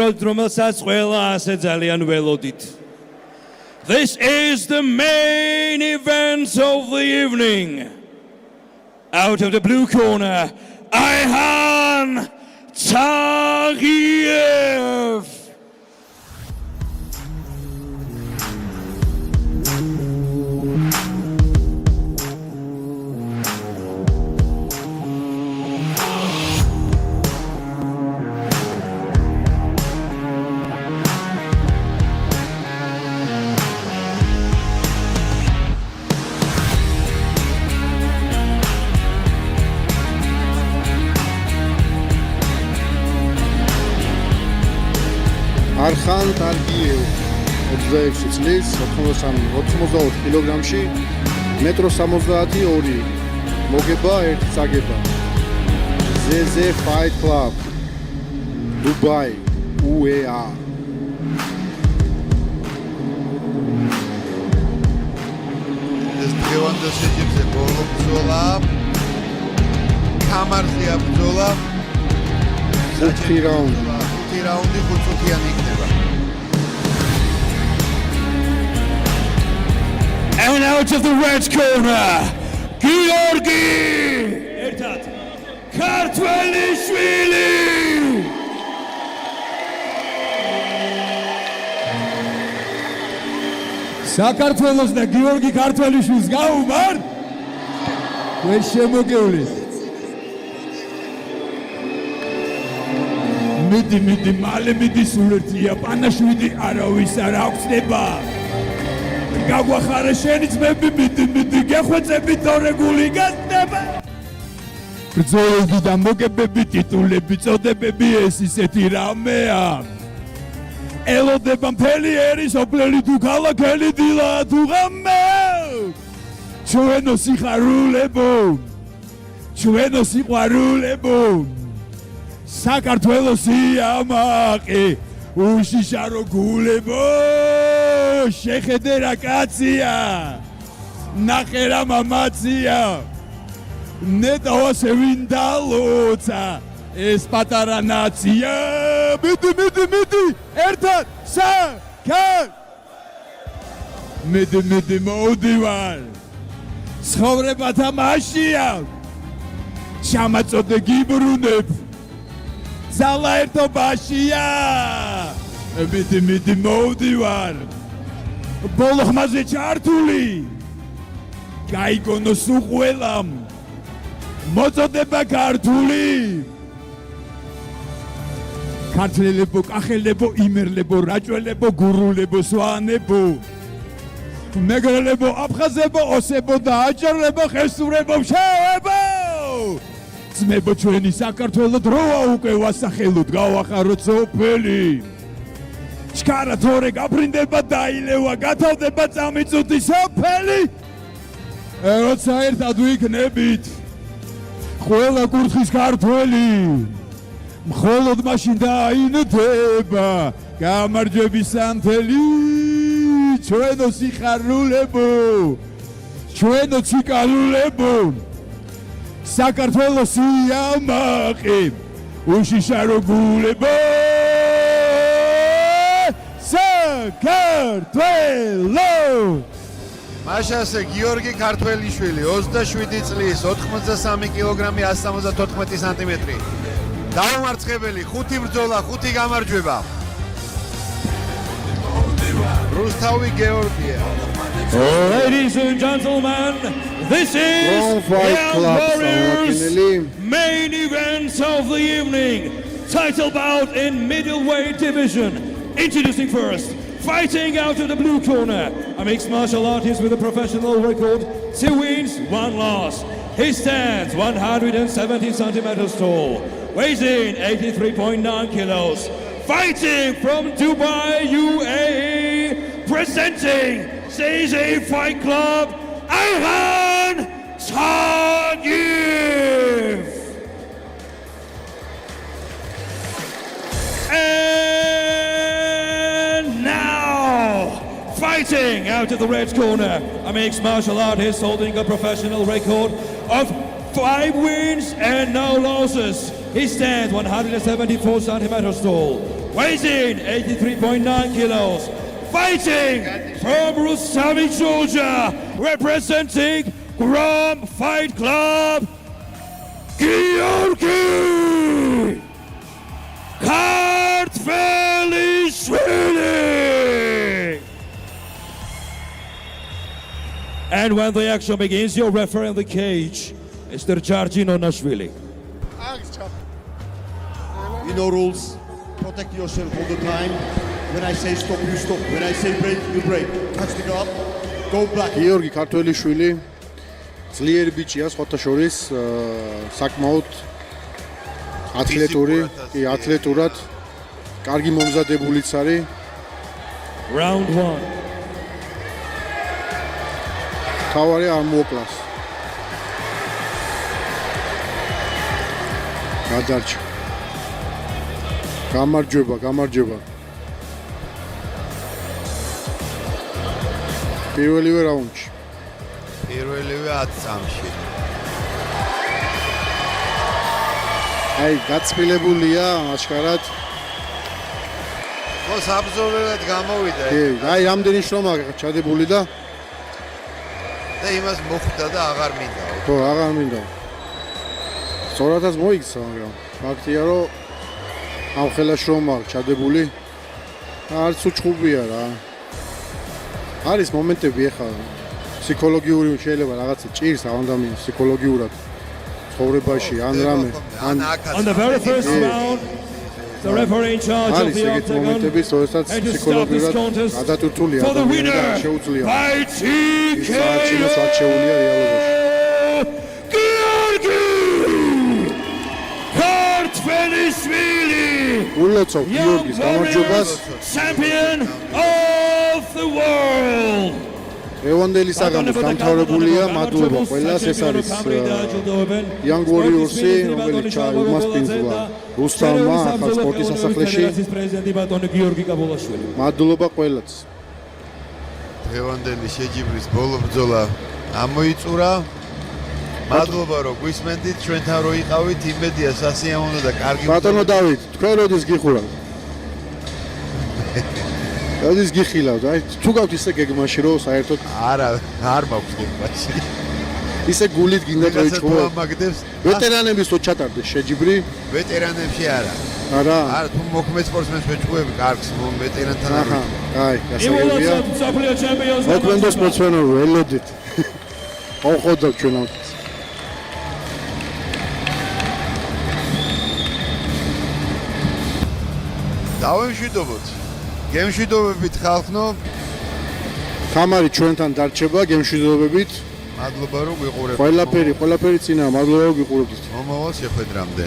რომელსაც ყველა ასე ძალიან ველოდით. This is the main event of the evening. Out of the blue corner, Ayhan Tagiev. Ayhan Tagiev 26 წლის 84 კილოგრამში 1.72 m მოგება 1 წაგება ZZ Fight Club Dubai UEA ეს დღევანდელ შეჯიბრზე ბოლო ბრძოლა კამარზეა ბრძოლა 5 რაუნდი რაუნდი 5-იანი იქნება. And out of the red corner, Georgi Ertat Kartvelishvili. საქართველოს და გიორგი ქართველიშვილს გაუმარ? ვერ შემოგევლით. მიდი მალე მიდის ულერთია პანაშვიდი არავის არ აღწდება გაგვახარე შენი ძმები მიდი გეხვეწები თორეგული გასდება ბრძოლები და მოგებები ტიტულები წოდებები ეს ისეთი რამეა ელოდება მთელი ერის ოფლელი თუ ქალაქელი დილა თუ ღამე ჩვენო სიხარულებო ჩვენო სიყვარულებო საქართველოს იამაყი უშიშარო გულებო შეხედე რა კაცია ნახე რა მამაცია ნეტავასე ვინ დალოცა ეს პატარა ნაცია მიდი ერთად საკარ მიდი მოდივარ ცხოვრება თამაშია ჩამაწოდე გიბრუნებ ზალა ერთობაშია მიდი მოვდივარ ბოლო ხმაზე ჩართული გაიგონოს უყველამ მოწოდება ქართული ქართველებო კახელებო იმერლებო რაჭველებო გურულებო სვანებო მეგრელებო აფხაზებო ოსებო და აჭარლებო ხესურებო შეებო ძმებო ჩვენი საქართველო დროა უკვე ვასახელოთ გავახაროთ სოფელი ჩქარა თორე გაფრინდება დაილევა გათავდება წამიწუთი სოფელი როცა ერთად ვიქნებით ყველა კურთხის ქართველი მხოლოდ მაშინ დაინდება გამარჯვების ანთელი ჩვენო სიხარულებო ჩვენო ციკალულებო საქართველოს იამაყი უშიშარო გულებო საქართველო მაშასე გიორგი ქართველიშვილი 27 წლის 83 კილოგრამი 174 სანტიმეტრი დაუმარცხებელი 5 ბრძოლა 5 გამარჯვება რუსთავი გეორგია Ladies and gentlemen, this is Young Warriors main event of the evening. Title bout in middleweight division. Introducing first, fighting out of the blue corner, a mixed martial artist with a professional record, 2 wins, 1 loss. He stands 170 centimeters tall, weighs in 83.9 kilos. Fighting from Dubai, UAE, presenting ZZ Fight Club, Ayhan Tagiev. And now, fighting out of the red corner, a mixed martial artist holding a professional record of 5 wins and no losses. He stands 174 centimeters tall, weighs in 83.9 kilos, fighting from Rustami, Georgia, representing Grom Fight Club, Georgi Kartvelishvili. And when the action begins, your referee in the cage, Mr. Georgi Nonashvili. You know rules. Protect yourself all the time. When I say stop, you stop. When I say break, you break. Touch the guard. Go back. გიორგი ქართველიშვილი ძლიერი ბიჭია სხვათა შორის, საკმაოდ ათლეტური, კი ათლეტურად კარგი მომზადებულიც არის. Round 1. თავარი არ მოკლას. გადარჩა. გამარჯვება, გამარჯვება. პირველივე რაუნდში. პირველივე 10 წამში. აი, გაწმილებულია აშკარად. ხო, საბრძოლველად გამოვიდა კი, აი, რამდენი შრომა ჩადებული და და იმას მოხვდა და აღარ მინდა. ხო, აღარ მინდა. სწორადაც მოიქცა, მაგრამ ფაქტია, რომ ამ ხელა შრომა ჩადებული არც უჩხუბია რა. არის მომენტები ეხლა ფსიქოლოგიური შეიძლება რაღაცა ჭირს ადამიანს ფსიქოლოგიურად ცხოვრებაში ან რამე ან On the very first round, the referee in charge of არის the ეგეთი octagon, მომენტები, როდესაც and to start this ფსიქოლოგიურად contest გადატვირთულია for the ადამიანი winner, და შეუძლია by საარჩინოს TKO, არჩეულია რეალობაში. Georgi Kartvelishvili, ულოცავ young გიორგის გამარჯვებას. champion of the world. ევანდელი საგამოს დამთავრებულია, მადლობა ყველას. ეს არის Young Warriors-ი, რომელიც ჩაუმასპინძლა რუსთავმა ახალ სპორტის სასახლეში. მადლობა ყველას. დღევანდელი შეჯიბრის ბოლო ბრძოლა ამოიწურა. მადლობა რომ გვისმენდით, ჩვენთან რო იყავით, იმედია სასიამოვნო და კარგი ბატონო დავით, თქვენ როდის გიხურავთ? როდის გიხილავთ? აი, თუ გაქვთ ისე გეგმაში, რომ საერთოდ არა, არ მაქვს გეგმაში. ისე გულით გინდა ვიღაცა თუ წოიჭყო. ამაგდებს, ვეტერანების რო ჩატარდეს შეჯიბრი? ვეტერანებში არა. არა. არა, თუ მოქმედ სპორტსმენს ვეჭუები კარგს, ვეტერანთან არ აჰა, ვეჭუები. აი, გასაგებია. მოქმედო სპორტსმენო ველოდით. ოხოდოთ ჩვენ ამ დავემშვიდობოთ. გემშვიდობებით ხალხნო, თამარი ჩვენთან დარჩება გემშვიდობებით. მადლობა რომ გვიყურებთ. ყველაფერი წინა, მადლობა რომ გიყურებთ. მომავალ შეხვედრამდე.